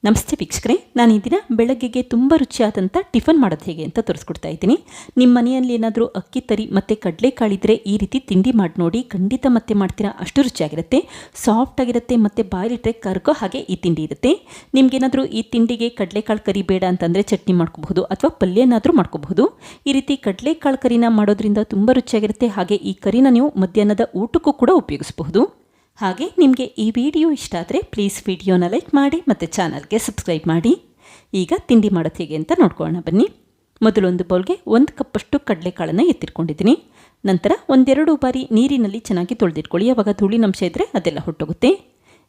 ನಮಸ್ತೆ ವೀಕ್ಷಕರೇ, ನಾನು ಈ ದಿನ ಬೆಳಗ್ಗೆಗೆ ತುಂಬ ರುಚಿಯಾದಂಥ ಟಿಫನ್ ಮಾಡೋದು ಹೇಗೆ ಅಂತ ತೋರಿಸ್ಕೊಡ್ತಾ ಇದ್ದೀನಿ. ನಿಮ್ಮ ಮನೆಯಲ್ಲಿ ಏನಾದರೂ ಅಕ್ಕಿ ತರಿ ಮತ್ತು ಕಡಲೆಕಾಳಿದ್ರೆ ಈ ರೀತಿ ತಿಂಡಿ ಮಾಡಿ ನೋಡಿ, ಖಂಡಿತ ಮತ್ತೆ ಮಾಡ್ತೀರಾ. ಅಷ್ಟು ರುಚಿಯಾಗಿರುತ್ತೆ, ಸಾಫ್ಟ್ ಆಗಿರುತ್ತೆ ಮತ್ತು ಬಾಯಲ್ಲಿಟ್ಟರೆ ಕರ್ಗೋ ಹಾಗೆ ಈ ತಿಂಡಿ ಇರುತ್ತೆ. ನಿಮ್ಗೇನಾದರೂ ಈ ತಿಂಡಿಗೆ ಕಡಲೆಕಾಳು ಕರಿ ಬೇಡ ಅಂತಂದರೆ ಚಟ್ನಿ ಮಾಡ್ಕೋಬಹುದು ಅಥವಾ ಪಲ್ಯನಾದರೂ ಮಾಡ್ಕೋಬಹುದು. ಈ ರೀತಿ ಕಡಲೆಕಾಳು ಕರಿನ ಮಾಡೋದ್ರಿಂದ ತುಂಬ ರುಚಿಯಾಗಿರುತ್ತೆ. ಹಾಗೆ ಈ ಕರಿನ ನೀವು ಮಧ್ಯಾಹ್ನದ ಊಟಕ್ಕೂ ಕೂಡ ಉಪಯೋಗಿಸಬಹುದು. ಹಾಗೆ ನಿಮಗೆ ಈ ವಿಡಿಯೋ ಇಷ್ಟ ಆದರೆ ಪ್ಲೀಸ್ ವಿಡಿಯೋನ ಲೈಕ್ ಮಾಡಿ ಮತ್ತು ಚಾನಲ್ಗೆ ಸಬ್ಸ್ಕ್ರೈಬ್ ಮಾಡಿ. ಈಗ ತಿಂಡಿ ಮಾಡೋದು ಹೇಗೆ ಅಂತ ನೋಡ್ಕೊಳ್ಳೋಣ ಬನ್ನಿ. ಮೊದಲೊಂದು ಬೌಲ್ಗೆ 1 ಕಪ್ಪಷ್ಟು ಕಡಲೆಕಾಳನ್ನು ಎತ್ತಿಟ್ಕೊಂಡಿದ್ದೀನಿ. ನಂತರ ಒಂದೆರಡು ಬಾರಿ ನೀರಿನಲ್ಲಿ ಚೆನ್ನಾಗಿ ತೊಳೆದಿಟ್ಕೊಳ್ಳಿ. ಆವಾಗ ಧೂಳಿನಂಶ ಇದ್ದರೆ ಅದೆಲ್ಲ ಹೊಟ್ಟೋಗುತ್ತೆ.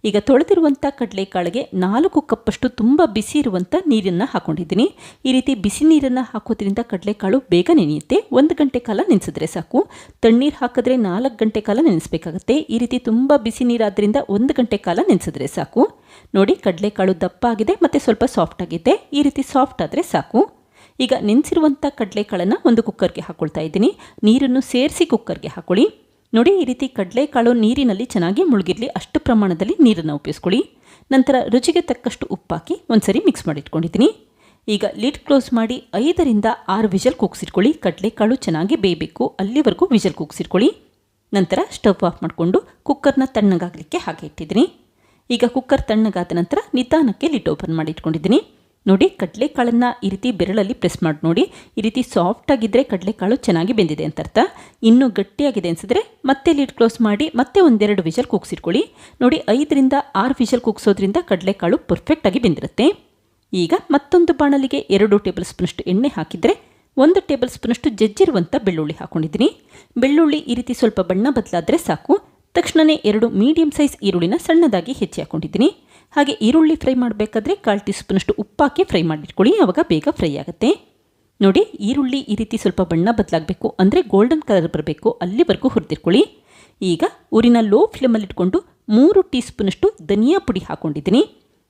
ಈಗ ತೊಳೆದಿರುವಂಥ ಕಡಲೆಕಾಳಿಗೆ 4 ಕಪ್ಪಷ್ಟು ತುಂಬ ಬಿಸಿ ಇರುವಂಥ ನೀರನ್ನು ಹಾಕ್ಕೊಂಡಿದ್ದೀನಿ. ಈ ರೀತಿ ಬಿಸಿ ನೀರನ್ನು ಹಾಕೋದ್ರಿಂದ ಕಡಲೆಕಾಳು ಬೇಗ ನೆನೆಯುತ್ತೆ. 1 ಗಂಟೆ ಕಾಲ ನೆನೆಸಿದ್ರೆ ಸಾಕು. ತಣ್ಣೀರು ಹಾಕಿದ್ರೆ 4 ಗಂಟೆ ಕಾಲ ನೆನೆಸಬೇಕಾಗುತ್ತೆ. ಈ ರೀತಿ ತುಂಬ ಬಿಸಿ ನೀರಾದ್ದರಿಂದ 1 ಗಂಟೆ ಕಾಲ ನೆನೆಸಿದ್ರೆ ಸಾಕು. ನೋಡಿ, ಕಡಲೆಕಾಳು ದಪ್ಪ ಆಗಿದೆ ಮತ್ತು ಸ್ವಲ್ಪ ಸಾಫ್ಟ್ ಆಗಿದೆ. ಈ ರೀತಿ ಸಾಫ್ಟ್ ಆದರೆ ಸಾಕು. ಈಗ ನೆನೆಸಿರುವಂಥ ಕಡಲೆಕಾಳನ್ನು ಒಂದು ಕುಕ್ಕರ್ಗೆ ಹಾಕ್ಕೊಳ್ತಾ ಇದ್ದೀನಿ. ನೀರನ್ನು ಸೇರಿಸಿ ಕುಕ್ಕರ್ಗೆ ಹಾಕ್ಕೊಳ್ಳಿ. ನೋಡಿ, ಈ ರೀತಿ ಕಡಲೆಕಾಳು ನೀರಿನಲ್ಲಿ ಚೆನ್ನಾಗಿ ಮುಳುಗಿರಲಿ, ಅಷ್ಟು ಪ್ರಮಾಣದಲ್ಲಿ ನೀರನ್ನು ಉಪಯೋಗಿಸ್ಕೊಳ್ಳಿ. ನಂತರ ರುಚಿಗೆ ತಕ್ಕಷ್ಟು ಉಪ್ಪಾಕಿ ಒಂದ್ಸರಿ ಮಿಕ್ಸ್ ಮಾಡಿಟ್ಕೊಂಡಿದ್ದೀನಿ. ಈಗ ಲಿಡ್ ಕ್ಲೋಸ್ ಮಾಡಿ 5ರಿಂದ 6 ವಿಷಲ್ ಕೂಗಿಸಿಟ್ಕೊಳ್ಳಿ. ಕಡಲೆಕಾಳು ಚೆನ್ನಾಗಿ ಬೇಯಬೇಕು, ಅಲ್ಲಿವರೆಗೂ ವಿಷಲ್ ಕೂಗಿಸಿಟ್ಕೊಳ್ಳಿ. ನಂತರ ಸ್ಟವ್ ಆಫ್ ಮಾಡಿಕೊಂಡು ಕುಕ್ಕರ್ನ ತಣ್ಣಗಾಗಲಿಕ್ಕೆ ಹಾಗೆ ಇಟ್ಟಿದ್ದೀನಿ. ಈಗ ಕುಕ್ಕರ್ ತಣ್ಣಗಾದ ನಂತರ ನಿಧಾನಕ್ಕೆ ಲಿಡ್ ಓಪನ್ ಮಾಡಿ ಇಟ್ಕೊಂಡಿದ್ದೀನಿ. ನೋಡಿ, ಕಡಲೆಕಾಳನ್ನು ಈ ರೀತಿ ಬೆರಳಲ್ಲಿ ಪ್ರೆಸ್ ಮಾಡಿ ನೋಡಿ. ಈ ರೀತಿ ಸಾಫ್ಟ್ ಆಗಿದ್ದರೆ ಕಡಲೆಕಾಳು ಚೆನ್ನಾಗಿ ಬೆಂದಿದೆ ಅಂತ ಅರ್ಥ. ಇನ್ನೂ ಗಟ್ಟಿಯಾಗಿದೆ ಅನಿಸಿದ್ರೆ ಮತ್ತೆ ಲಿಡ್ ಕ್ಲೋಸ್ ಮಾಡಿ ಮತ್ತೆ ಒಂದೆರಡು ವಿಷಲ್ ಕೂಗಿಸಿಟ್ಕೊಳ್ಳಿ. ನೋಡಿ, 5ರಿಂದ 6 ವಿಷಲ್ ಕೂಗಿಸೋದ್ರಿಂದ ಕಡಲೆಕಾಳು ಪರ್ಫೆಕ್ಟಾಗಿ ಬೆಂದಿರುತ್ತೆ. ಈಗ ಮತ್ತೊಂದು ಬಾಣಲಿಗೆ 2 ಟೇಬಲ್ ಸ್ಪೂನಷ್ಟು ಎಣ್ಣೆ ಹಾಕಿದರೆ 1 ಟೇಬಲ್ ಸ್ಪೂನಷ್ಟು ಜಜ್ಜಿರುವಂಥ ಬೆಳ್ಳುಳ್ಳಿ ಹಾಕ್ಕೊಂಡಿದ್ದೀನಿ. ಬೆಳ್ಳುಳ್ಳಿ ಈ ರೀತಿ ಸ್ವಲ್ಪ ಬಣ್ಣ ಬದಲಾದರೆ ಸಾಕು. ತಕ್ಷಣವೇ 2 ಮೀಡಿಯಂ ಸೈಜ್ ಈರುಳ್ಳಿನ ಸಣ್ಣದಾಗಿ ಹೆಚ್ಚಿ ಹಾಕ್ಕೊಂಡಿದ್ದೀನಿ. ಹಾಗೆ ಈರುಳ್ಳಿ ಫ್ರೈ ಮಾಡಬೇಕಾದ್ರೆ 1/4 ಟೀ ಸ್ಪೂನಷ್ಟು ಉಪ್ಪಾಕಿ ಫ್ರೈ ಮಾಡಿಟ್ಕೊಳ್ಳಿ, ಆವಾಗ ಬೇಗ ಫ್ರೈ ಆಗುತ್ತೆ. ನೋಡಿ, ಈರುಳ್ಳಿ ಈ ರೀತಿ ಸ್ವಲ್ಪ ಬಣ್ಣ ಬದಲಾಗಬೇಕು, ಅಂದರೆ ಗೋಲ್ಡನ್ ಕಲರ್ ಬರಬೇಕು, ಅಲ್ಲಿವರೆಗೂ ಹುರಿದಿಟ್ಕೊಳ್ಳಿ. ಈಗ ಊರಿನ ಲೋ ಫ್ಲೇಮಲ್ಲಿ ಇಟ್ಕೊಂಡು 3 ಟೀ ಸ್ಪೂನಷ್ಟು ಧನಿಯಾ ಪುಡಿ ಹಾಕ್ಕೊಂಡಿದ್ದೀನಿ.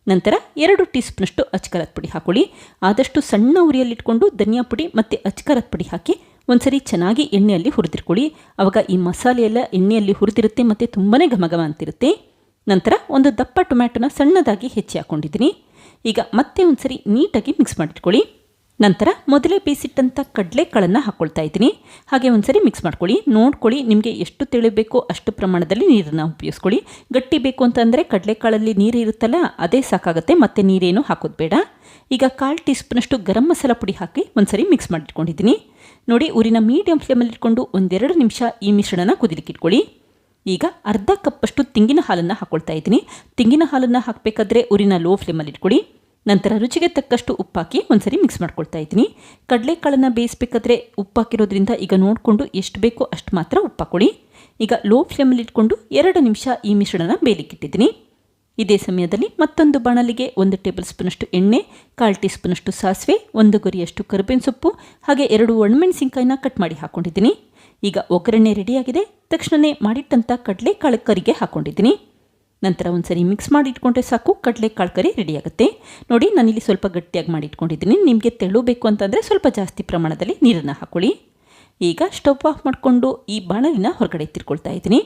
ನಂತರ 2 ಟೀ ಸ್ಪೂನಷ್ಟು ಅಚ್ಕಾರದ ಪುಡಿ ಹಾಕ್ಕೊಳ್ಳಿ. ಆದಷ್ಟು ಸಣ್ಣ ಉರಿಯಲ್ಲಿಟ್ಕೊಂಡು ಧನಿಯಾ ಪುಡಿ ಮತ್ತು ಅಚ್ಕಾರದ ಪುಡಿ ಹಾಕಿ ಒಂದ್ಸರಿ ಚೆನ್ನಾಗಿ ಎಣ್ಣೆಯಲ್ಲಿ ಹುರಿದಿಟ್ಕೊಳ್ಳಿ. ಆವಾಗ ಈ ಮಸಾಲೆ ಎಲ್ಲ ಎಣ್ಣೆಯಲ್ಲಿ ಹುರಿದಿರುತ್ತೆ ಮತ್ತು ತುಂಬಾ ಘಮಘಮ ಅಂತಿರುತ್ತೆ. ನಂತರ ಒಂದು ದಪ್ಪ ಟೊಮ್ಯಾಟೊನ ಸಣ್ಣದಾಗಿ ಹೆಚ್ಚಿ ಹಾಕ್ಕೊಂಡಿದ್ದೀನಿ. ಈಗ ಮತ್ತೆ ಒಂದ್ಸರಿ ನೀಟಾಗಿ ಮಿಕ್ಸ್ ಮಾಡಿಟ್ಕೊಳ್ಳಿ. ನಂತರ ಮೊದಲೇ ಬೇಯಿಸಿಟ್ಟಂಥ ಕಡಲೆಕಾಳನ್ನು ಹಾಕ್ಕೊಳ್ತಾ ಇದ್ದೀನಿ. ಹಾಗೆ ಒಂದ್ಸರಿ ಮಿಕ್ಸ್ ಮಾಡ್ಕೊಳ್ಳಿ. ನೋಡ್ಕೊಳ್ಳಿ, ನಿಮಗೆ ಎಷ್ಟು ತೆಳಿಬೇಕೋ ಅಷ್ಟು ಪ್ರಮಾಣದಲ್ಲಿ ನೀರನ್ನು ಉಪಯೋಗಿಸ್ಕೊಳ್ಳಿ. ಗಟ್ಟಿ ಬೇಕು ಅಂತಂದರೆ ಕಡಲೆಕಾಳಲ್ಲಿ ನೀರು ಇರುತ್ತಲ್ಲ, ಅದೇ ಸಾಕಾಗುತ್ತೆ, ಮತ್ತೆ ನೀರೇನು ಹಾಕೋದು ಬೇಡ. ಈಗ 1/4 ಟೀ ಸ್ಪೂನಷ್ಟು ಗರಂ ಮಸಾಲ ಪುಡಿ ಹಾಕಿ ಒಂದ್ಸರಿ ಮಿಕ್ಸ್ ಮಾಡಿಟ್ಕೊಂಡಿದ್ದೀನಿ. ನೋಡಿ, ಊರಿನ ಮೀಡಿಯಂ ಫ್ಲೇಮಲ್ಲಿ ಇಟ್ಕೊಂಡು 1-2 ನಿಮಿಷ ಈ ಮಿಶ್ರಣನ ಕುದಿಲಿಕ್ಕಿಟ್ಕೊಳ್ಳಿ. ಈಗ ಅರ್ಧ ಕಪ್ಪಷ್ಟು ತೆಂಗಿನ ಹಾಲನ್ನು ಹಾಕ್ಕೊಳ್ತಾ ಇದ್ದೀನಿ. ತೆಂಗಿನ ಹಾಲನ್ನು ಹಾಕಬೇಕಾದ್ರೆ ಊರಿನ ಲೋ ಫ್ಲೇಮಲ್ಲಿ ಇಟ್ಕೊಳ್ಳಿ. ನಂತರ ರುಚಿಗೆ ತಕ್ಕಷ್ಟು ಉಪ್ಪಾಕಿ ಒಂದ್ಸರಿ ಮಿಕ್ಸ್ ಮಾಡ್ಕೊಳ್ತಾ ಇದ್ದೀನಿ. ಕಡಲೆಕಾಳನ್ನು ಬೇಯಿಸಬೇಕಾದ್ರೆ ಉಪ್ಪಾಕಿರೋದ್ರಿಂದ ಈಗ ನೋಡಿಕೊಂಡು ಎಷ್ಟು ಬೇಕೋ ಅಷ್ಟು ಮಾತ್ರ ಉಪ್ಪಾಕೊಳ್ಳಿ. ಈಗ ಲೋ ಫ್ಲೇಮಲ್ಲಿ ಇಟ್ಕೊಂಡು 2 ನಿಮಿಷ ಈ ಮಿಶ್ರಣನ ಬೇಯಲಿಕ್ಕಿಟ್ಟಿದ್ದೀನಿ. ಇದೇ ಸಮಯದಲ್ಲಿ ಮತ್ತೊಂದು ಬಾಣಲಿಗೆ 1 ಟೇಬಲ್ ಸ್ಪೂನಷ್ಟು ಎಣ್ಣೆ, 1/4 ಟೀ ಸ್ಪೂನಷ್ಟು ಸಾಸಿವೆ, 1 ಗರಿಯಷ್ಟು ಕರಿಬೇವಿನ ಸೊಪ್ಪು, ಹಾಗೆ 2 ಒಣಮೆಣಸಿನ್ಕಾಯಿನ ಕಟ್ ಮಾಡಿ ಹಾಕ್ಕೊಂಡಿದ್ದೀನಿ. ಈಗ ಒಗ್ಗರಣೆ ರೆಡಿಯಾಗಿದೆ. ತಕ್ಷಣವೇ ಮಾಡಿಟ್ಟಂಥ ಕಡಲೆಕಾಳು ಕರಿಗೆ ಹಾಕ್ಕೊಂಡಿದ್ದೀನಿ. ನಂತರ ಒಂದ್ಸರಿ ಮಿಕ್ಸ್ ಮಾಡಿ ಇಟ್ಕೊಂಡ್ರೆ ಸಾಕು, ಕಡಲೆಕಾಳು ಕರಿ ರೆಡಿಯಾಗುತ್ತೆ. ನೋಡಿ, ನಾನಿಲ್ಲಿ ಸ್ವಲ್ಪ ಗಟ್ಟಿಯಾಗಿ ಮಾಡಿ ಇಟ್ಕೊಂಡಿದ್ದೀನಿ. ನಿಮಗೆ ತೆಳು ಬೇಕು ಅಂತಂದರೆ ಸ್ವಲ್ಪ ಜಾಸ್ತಿ ಪ್ರಮಾಣದಲ್ಲಿ ನೀರನ್ನು ಹಾಕ್ಕೊಳ್ಳಿ. ಈಗ ಸ್ಟವ್ ಆಫ್ ಮಾಡಿಕೊಂಡು ಈ ಬಾಣಲಿನ ಹೊರಗಡೆ ತಿರ್ಕೊಳ್ತಾ ಇದ್ದೀನಿ.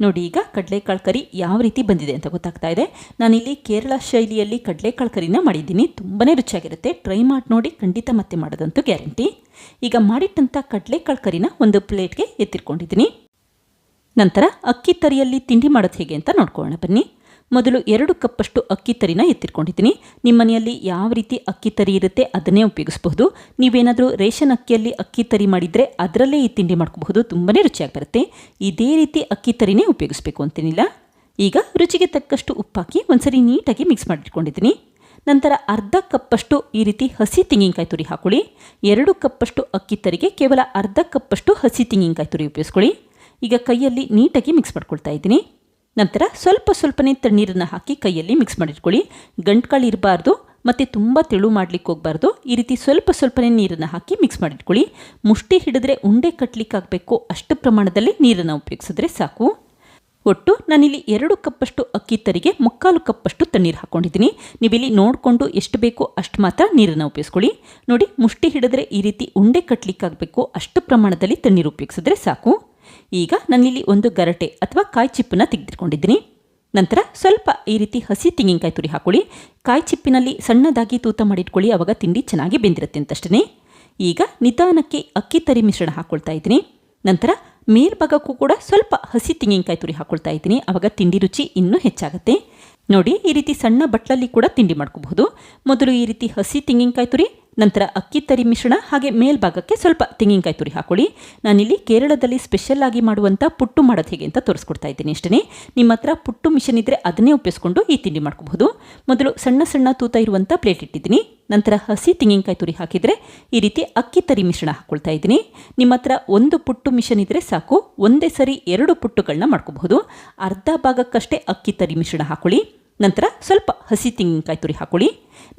ನೋಡಿ, ಈಗ ಕಡಲೆಕಾಳು ಕರಿ ಯಾವ ರೀತಿ ಬಂದಿದೆ ಅಂತ ಗೊತ್ತಾಗ್ತಾ ಇದೆ. ನಾನಿಲ್ಲಿ ಕೇರಳ ಶೈಲಿಯಲ್ಲಿ ಕಡಲೆಕಾಳು ಕರಿನ ಮಾಡಿದ್ದೀನಿ. ತುಂಬಾ ರುಚಿಯಾಗಿರುತ್ತೆ. ಟ್ರೈ ಮಾಡಿ ನೋಡಿ, ಖಂಡಿತ ಮತ್ತೆ ಮಾಡೋದಂತೂ ಗ್ಯಾರಂಟಿ. ಈಗ ಮಾಡಿಟ್ಟಂಥ ಕಡಲೆಕಾಳು ಕರಿನ ಒಂದು ಪ್ಲೇಟ್ಗೆ ಎತ್ತಿಟ್ಕೊಂಡಿದ್ದೀನಿ. ನಂತರ ಅಕ್ಕಿ ತರಿಯಲ್ಲಿ ತಿಂಡಿ ಮಾಡೋದು ಹೇಗೆ ಅಂತ ನೋಡ್ಕೊಳ್ಳೋಣ ಬನ್ನಿ. ಮೊದಲು 2 ಕಪ್ಪಷ್ಟು ಅಕ್ಕಿ ತರಿನ ಎತ್ತಿಟ್ಕೊಂಡಿದ್ದೀನಿ. ನಿಮ್ಮ ಮನೆಯಲ್ಲಿ ಯಾವ ರೀತಿ ಅಕ್ಕಿ ತರಿ ಇರುತ್ತೆ ಅದನ್ನೇ ಉಪಯೋಗಿಸಬಹುದು. ನೀವೇನಾದರೂ ರೇಷನ್ ಅಕ್ಕಿಯಲ್ಲಿ ಅಕ್ಕಿ ತರಿ ಮಾಡಿದರೆ ಅದರಲ್ಲೇ ಈ ತಿಂಡಿ ಮಾಡ್ಕೋಬಹುದು. ತುಂಬಾ ರುಚಿಯಾಗಿ ಬರುತ್ತೆ. ಇದೇ ರೀತಿ ಅಕ್ಕಿ ತರಿನೇ ಉಪಯೋಗಿಸಬೇಕು ಅಂತೇನಿಲ್ಲ. ಈಗ ರುಚಿಗೆ ತಕ್ಕಷ್ಟು ಉಪ್ಪಾಕಿ ಒಂದ್ಸರಿ ನೀಟಾಗಿ ಮಿಕ್ಸ್ ಮಾಡಿಟ್ಕೊಂಡಿದ್ದೀನಿ. ನಂತರ ಅರ್ಧ ಕಪ್ಪಷ್ಟು ಈ ರೀತಿ ಹಸಿ ತೆಂಗಿನಕಾಯಿ ತುರಿ ಹಾಕ್ಕೊಳ್ಳಿ. 2 ಕಪ್ಪಷ್ಟು ಅಕ್ಕಿ ತರಿಗೆ ಕೇವಲ ಅರ್ಧ ಕಪ್ಪಷ್ಟು ಹಸಿ ತೆಂಗಿನಕಾಯಿ ತುರಿ ಉಪಯೋಗಿಸ್ಕೊಳ್ಳಿ. ಈಗ ಕೈಯಲ್ಲಿ ನೀಟಾಗಿ ಮಿಕ್ಸ್ ಮಾಡ್ಕೊಳ್ತಾ ಇದ್ದೀನಿ. ನಂತರ ಸ್ವಲ್ಪನೇ ತಣ್ಣೀರನ್ನು ಹಾಕಿ ಕೈಯಲ್ಲಿ ಮಿಕ್ಸ್ ಮಾಡಿಟ್ಕೊಳ್ಳಿ. ಗಂಟ್ಕಾಳು ಇರಬಾರ್ದು ಮತ್ತು ತುಂಬ ತೆಳು ಮಾಡಲಿಕ್ಕೆ ಹೋಗಬಾರ್ದು. ಈ ರೀತಿ ಸ್ವಲ್ಪನೇ ನೀರನ್ನು ಹಾಕಿ ಮಿಕ್ಸ್ ಮಾಡಿಟ್ಕೊಳ್ಳಿ. ಮುಷ್ಟಿ ಹಿಡಿದ್ರೆ ಉಂಡೆ ಕಟ್ಟಲಿಕ್ಕಾಗಬೇಕು, ಅಷ್ಟು ಪ್ರಮಾಣದಲ್ಲಿ ನೀರನ್ನು ಉಪಯೋಗಿಸಿದ್ರೆ ಸಾಕು. ಒಟ್ಟು ನಾನಿಲ್ಲಿ 2 ಕಪ್ಪಷ್ಟು ಅಕ್ಕಿ ತರಿಗೆ 3/4 ಕಪ್ಪಷ್ಟು ತಣ್ಣೀರು ಹಾಕ್ಕೊಂಡಿದ್ದೀನಿ. ನೀವಿಲ್ಲಿ ನೋಡಿಕೊಂಡು ಎಷ್ಟು ಬೇಕೋ ಅಷ್ಟು ಮಾತ್ರ ನೀರನ್ನು ಉಪಯೋಗಿಸ್ಕೊಳ್ಳಿ. ನೋಡಿ, ಮುಷ್ಟಿ ಹಿಡಿದ್ರೆ ಈ ರೀತಿ ಉಂಡೆ ಕಟ್ಟಲಿಕ್ಕಾಗಬೇಕು, ಅಷ್ಟು ಪ್ರಮಾಣದಲ್ಲಿ ತಣ್ಣೀರು ಉಪಯೋಗಿಸಿದ್ರೆ ಸಾಕು. ಈಗ ನಾನಿಲ್ಲಿ ಒಂದು ಗರಟೆ ಅಥವಾ ಕಾಯಿ ಚಿಪ್ಪನ್ನು ತೆಗೆದಿಟ್ಕೊಂಡಿದ್ದೀನಿ. ನಂತರ ಸ್ವಲ್ಪ ಈ ರೀತಿ ಹಸಿ ತೆಂಗಿನಕಾಯಿ ತುರಿ ಹಾಕೊಳ್ಳಿ. ಕಾಯಿ ಚಿಪ್ಪಿನಲ್ಲಿ ಸಣ್ಣದಾಗಿ ತೂತ ಮಾಡಿಟ್ಕೊಳ್ಳಿ, ಆವಾಗ ತಿಂಡಿ ಚೆನ್ನಾಗಿ ಬೆಂದಿರುತ್ತೆ ಅಂತಷ್ಟೇ. ಈಗ ನಿಧಾನಕ್ಕೆ ಅಕ್ಕಿ ತರಿ ಮಿಶ್ರಣ ಹಾಕ್ಕೊಳ್ತಾ ಇದ್ದೀನಿ. ನಂತರ ಮೇಲ್ಭಾಗಕ್ಕೂ ಕೂಡ ಸ್ವಲ್ಪ ಹಸಿ ತೆಂಗಿನಕಾಯಿ ತುರಿ ಹಾಕ್ಕೊಳ್ತಾ ಇದ್ದೀನಿ, ಆವಾಗ ತಿಂಡಿ ರುಚಿ ಇನ್ನೂ ಹೆಚ್ಚಾಗುತ್ತೆ. ನೋಡಿ, ಈ ರೀತಿ ಸಣ್ಣ ಬಟ್ಲಲ್ಲಿ ಕೂಡ ತಿಂಡಿ ಮಾಡ್ಕೋಬಹುದು. ಮೊದಲು ಈ ರೀತಿ ಹಸಿ ತೆಂಗಿನಕಾಯಿ ತುರಿ, ನಂತರ ಅಕ್ಕಿ ತರಿ ಮಿಶ್ರಣ, ಹಾಗೆ ಮೇಲ್ಭಾಗಕ್ಕೆ ಸ್ವಲ್ಪ ತೆಂಗಿನಕಾಯಿ ತುರಿ ಹಾಕೊಳ್ಳಿ. ನಾನಿಲ್ಲಿ ಕೇರಳದಲ್ಲಿ ಸ್ಪೆಷಲ್ ಆಗಿ ಮಾಡುವಂಥ ಪುಟ್ಟು ಮಾಡೋದು ಹೇಗೆ ಅಂತ ತೋರಿಸ್ಕೊಡ್ತಾ ಇದ್ದೀನಿ ಅಷ್ಟೇ. ನಿಮ್ಮ ಹತ್ರ ಪುಟ್ಟು ಮಿಷನ್ ಇದ್ದರೆ ಅದನ್ನೇ ಉಪಯೋಗಿಸ್ಕೊಂಡು ಈ ತಿಂಡಿ ಮಾಡ್ಕೋಬಹುದು. ಮೊದಲು ಸಣ್ಣ ಸಣ್ಣ ತೂತ ಇರುವಂಥ ಪ್ಲೇಟ್ ಇಟ್ಟಿದ್ದೀನಿ. ನಂತರ ಹಸಿ ತೆಂಗಿನಕಾಯಿ ತುರಿ ಹಾಕಿದರೆ ಈ ರೀತಿ ಅಕ್ಕಿ ತರಿ ಮಿಶ್ರಣ ಹಾಕ್ಕೊಳ್ತಾ ಇದ್ದೀನಿ. ನಿಮ್ಮ ಹತ್ರ ಒಂದು ಪುಟ್ಟು ಮಿಷನ್ ಇದ್ದರೆ ಸಾಕು, ಒಂದೇ ಸರಿ 2 ಪುಟ್ಟುಗಳನ್ನ ಮಾಡ್ಕೋಬಹುದು. ಅರ್ಧ ಭಾಗಕ್ಕಷ್ಟೇ ಅಕ್ಕಿ ತರಿ ಮಿಶ್ರಣ ಹಾಕೊಳ್ಳಿ. ನಂತರ ಸ್ವಲ್ಪ ಹಸಿ ತೆಂಗಿನಕಾಯಿ ತುರಿ ಹಾಕೊಳ್ಳಿ.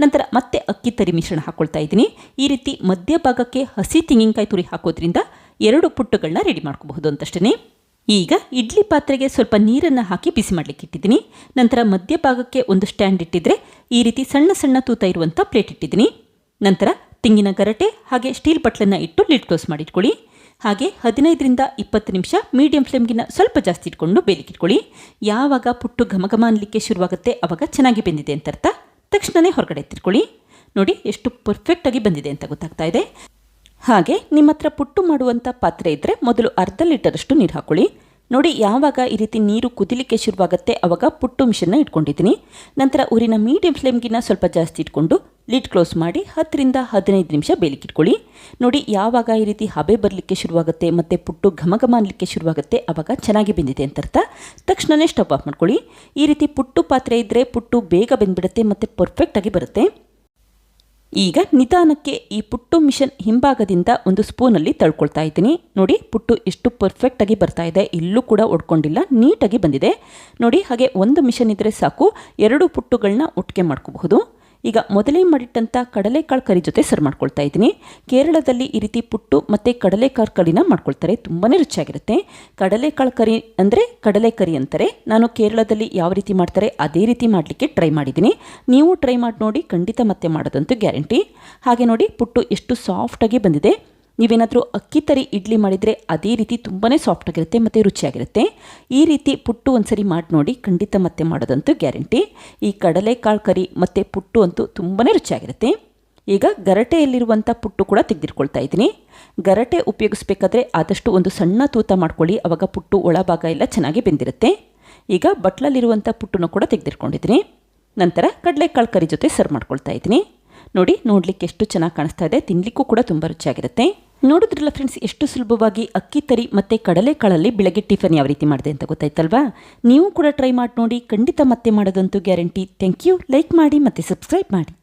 ನಂತರ ಮತ್ತೆ ಅಕ್ಕಿ ತರಿ ಮಿಶ್ರಣ ಹಾಕ್ಕೊಳ್ತಾ ಇದ್ದೀನಿ. ಈ ರೀತಿ ಮಧ್ಯಭಾಗಕ್ಕೆ ಹಸಿ ತೆಂಗಿನಕಾಯಿ ತುರಿ ಹಾಕೋದ್ರಿಂದ 2 ಪುಟ್ಟುಗಳನ್ನ ರೆಡಿ ಮಾಡ್ಕೋಬಹುದು ಅಂತಷ್ಟೇ. ಈಗ ಇಡ್ಲಿ ಪಾತ್ರೆಗೆ ಸ್ವಲ್ಪ ನೀರನ್ನು ಹಾಕಿ ಬಿಸಿ ಮಾಡಲಿಕ್ಕೆ ಇಟ್ಟಿದ್ದೀನಿ. ನಂತರ ಮಧ್ಯಭಾಗಕ್ಕೆ ಒಂದು ಸ್ಟ್ಯಾಂಡ್ ಇಟ್ಟಿದ್ರೆ ಈ ರೀತಿ ಸಣ್ಣ ಸಣ್ಣ ತೂತ ಇರುವಂಥ ಪ್ಲೇಟ್ ಇಟ್ಟಿದ್ದೀನಿ. ನಂತರ ತೆಂಗಿನ ಗರಟೆ ಹಾಗೆ ಸ್ಟೀಲ್ ಬಟ್ಲನ್ನು ಇಟ್ಟು ಲಿಡ್ ಕ್ಲೋಸ್ ಮಾಡಿಟ್ಕೊಳ್ಳಿ. ಹಾಗೆ 15ರಿಂದ 20 ನಿಮಿಷ ಮೀಡಿಯಂ ಫ್ಲೇಮ್ಗಿನ್ನ ಸ್ವಲ್ಪ ಜಾಸ್ತಿ ಇಟ್ಕೊಂಡು ಬೇಲಿಕ್ಕಿಟ್ಕೊಳ್ಳಿ. ಯಾವಾಗ ಪುಟ್ಟು ಘಮಘಮ ಅನ್ನಲಿಕ್ಕೆ ಶುರುವಾಗುತ್ತೆ ಆವಾಗ ಚೆನ್ನಾಗಿ ಬೆಂದಿದೆ ಅಂತ ಅರ್ಥ. ತಕ್ಷಣವೇ ಹೊರಗಡೆ ಎತ್ತಿಟ್ಕೊಳ್ಳಿ. ನೋಡಿ ಎಷ್ಟು ಪರ್ಫೆಕ್ಟಾಗಿ ಬಂದಿದೆ ಅಂತ ಗೊತ್ತಾಗ್ತಾ ಇದೆ. ಹಾಗೆ ನಿಮ್ಮ ಹತ್ರ ಪುಟ್ಟು ಮಾಡುವಂಥ ಪಾತ್ರೆ ಇದ್ದರೆ ಮೊದಲು ಅರ್ಧ ಲೀಟರಷ್ಟು ನೀರು ಹಾಕ್ಕೊಳ್ಳಿ. ನೋಡಿ, ಯಾವಾಗ ಈ ರೀತಿ ನೀರು ಕುದಿಲಿಕ್ಕೆ ಶುರುವಾಗುತ್ತೆ ಆವಾಗ ಪುಟ್ಟು ಮಿಷನ್ನ ಇಟ್ಕೊಂಡಿದ್ದೀನಿ. ನಂತರ ಊರಿನ ಮೀಡಿಯಂ ಫ್ಲೇಮ್ಗಿನ್ನ ಸ್ವಲ್ಪ ಜಾಸ್ತಿ ಇಟ್ಕೊಂಡು ಲಿಡ್ ಕ್ಲೋಸ್ ಮಾಡಿ 10ರಿಂದ 15 ನಿಮಿಷ ಬೇಲಿಕ್ಕಿಟ್ಕೊಳ್ಳಿ. ನೋಡಿ, ಯಾವಾಗ ಈ ರೀತಿ ಹಬೆ ಬರಲಿಕ್ಕೆ ಶುರುವಾಗುತ್ತೆ ಮತ್ತು ಪುಟ್ಟು ಘಮಘಮ ಅನ್ನಲಿಕ್ಕೆ ಶುರುವಾಗುತ್ತೆ ಆವಾಗ ಚೆನ್ನಾಗಿ ಬೆಂದಿದೆ ಅಂತ ಅರ್ಥ. ತಕ್ಷಣವೇ ಸ್ಟವ್ ಆಫ್ ಮಾಡ್ಕೊಳ್ಳಿ. ಈ ರೀತಿ ಪುಟ್ಟು ಪಾತ್ರೆ ಇದ್ದರೆ ಪುಟ್ಟು ಬೇಗ ಬೆಂದ್ಬಿಡುತ್ತೆ ಮತ್ತು ಪರ್ಫೆಕ್ಟಾಗಿ ಬರುತ್ತೆ. ಈಗ ನಿಧಾನಕ್ಕೆ ಈ ಪುಟ್ಟು ಮಿಷನ್ ಹಿಂಭಾಗದಿಂದ ಒಂದು ಸ್ಪೂನಲ್ಲಿ ತಳ್ಕೊಳ್ತಾ ಇದ್ದೀನಿ. ನೋಡಿ, ಪುಟ್ಟು ಎಷ್ಟು ಪರ್ಫೆಕ್ಟಾಗಿ ಬರ್ತಾ ಇದೆ, ಎಲ್ಲೂ ಕೂಡ ಒಡ್ಕೊಂಡಿಲ್ಲ, ನೀಟಾಗಿ ಬಂದಿದೆ. ನೋಡಿ, ಹಾಗೆ ಒಂದು ಮಿಷನ್ ಇದ್ದರೆ ಸಾಕು 2 ಪುಟ್ಟುಗಳನ್ನ ಒಟ್ಟಿಗೆ ಮಾಡ್ಕೋಬಹುದು. ಈಗ ಮೊದಲೇ ಮಾಡಿಟ್ಟಂಥ ಕಡಲೆಕಾಳು ಕರಿ ಜೊತೆ ಸರ್ವ್ ಮಾಡ್ಕೊಳ್ತಾ ಇದ್ದೀನಿ. ಕೇರಳದಲ್ಲಿ ಈ ರೀತಿ ಪುಟ್ಟು ಮತ್ತು ಕಡಲೆಕಾಳು ಕರಿನ ಮಾಡ್ಕೊಳ್ತಾರೆ, ತುಂಬಾ ರುಚಿಯಾಗಿರುತ್ತೆ. ಕಡಲೆಕಾಳು ಕರಿ ಅಂದರೆ ಕಡಲೆ ಕರಿ ಅಂತಾರೆ. ನಾನು ಕೇರಳದಲ್ಲಿ ಯಾವ ರೀತಿ ಮಾಡ್ತಾರೆ ಅದೇ ರೀತಿ ಮಾಡಲಿಕ್ಕೆ ಟ್ರೈ ಮಾಡಿದ್ದೀನಿ. ನೀವು ಟ್ರೈ ಮಾಡಿ ನೋಡಿ, ಖಂಡಿತ ಮತ್ತೆ ಮಾಡೋದಂತೂ ಗ್ಯಾರಂಟಿ. ಹಾಗೆ ನೋಡಿ, ಪುಟ್ಟು ಎಷ್ಟು ಸಾಫ್ಟಾಗಿ ಬಂದಿದೆ. ನೀವೇನಾದರೂ ಅಕ್ಕಿ ತರಿ ಇಡ್ಲಿ ಮಾಡಿದರೆ ಅದೇ ರೀತಿ ತುಂಬಾ ಸಾಫ್ಟಾಗಿರುತ್ತೆ ಮತ್ತು ರುಚಿಯಾಗಿರುತ್ತೆ. ಈ ರೀತಿ ಪುಟ್ಟು ಒಂದ್ಸರಿ ಮಾಡಿ ನೋಡಿ, ಖಂಡಿತ ಮತ್ತೆ ಮಾಡೋದಂತೂ ಗ್ಯಾರಂಟಿ. ಈ ಕಡಲೆಕಾಳು ಕರಿ ಮತ್ತು ಪುಟ್ಟು ಅಂತೂ ತುಂಬಾ ರುಚಿಯಾಗಿರುತ್ತೆ. ಈಗ ಗರಟೆಯಲ್ಲಿರುವಂಥ ಪುಟ್ಟು ಕೂಡ ತೆಗೆದಿಟ್ಕೊಳ್ತಾ ಇದ್ದೀನಿ. ಗರಟೆ ಉಪಯೋಗಿಸ್ಬೇಕಾದ್ರೆ ಆದಷ್ಟು ಒಂದು ಸಣ್ಣ ತೂತ ಮಾಡ್ಕೊಳ್ಳಿ, ಆವಾಗ ಪುಟ್ಟು ಒಳಭಾಗ ಎಲ್ಲ ಚೆನ್ನಾಗಿ ಬೆಂದಿರುತ್ತೆ. ಈಗ ಬಟ್ಲಲ್ಲಿರುವಂಥ ಪುಟ್ಟನ್ನು ಕೂಡ ತೆಗೆದಿಟ್ಕೊಂಡಿದ್ದೀನಿ. ನಂತರ ಕಡಲೆಕಾಳು ಕರಿ ಜೊತೆ ಸರ್ವ್ ಮಾಡ್ಕೊಳ್ತಾ ಇದ್ದೀನಿ. ನೋಡಿ, ನೋಡಲಿಕ್ಕೆ ಎಷ್ಟು ಚೆನ್ನಾಗಿ ಕಾಣಿಸ್ತಾ ಇದೆ, ತಿನ್ನಲಿಕ್ಕೂ ಕೂಡ ತುಂಬ ರುಚಿಯಾಗಿರುತ್ತೆ. ನೋಡಿದ್ರಲ್ಲ ಫ್ರೆಂಡ್ಸ್, ಎಷ್ಟು ಸುಲಭವಾಗಿ ಅಕ್ಕಿ ತರಿ ಮತ್ತು ಕಡಲೆಕಾಳಲ್ಲಿ ಬೆಳಗ್ಗೆ ಟಿಫನ್ ಯಾವ ರೀತಿ ಮಾಡಿದೆ ಅಂತ ಗೊತ್ತಾಯ್ತಲ್ವಾ? ನೀವು ಕೂಡ ಟ್ರೈ ಮಾಡಿ ನೋಡಿ, ಖಂಡಿತ ಮತ್ತೆ ಮಾಡೋದಂತೂ ಗ್ಯಾರಂಟಿ. Thank you. ಲೈಕ್ ಮಾಡಿ ಮತ್ತು ಸಬ್ಸ್ಕ್ರೈಬ್ ಮಾಡಿ.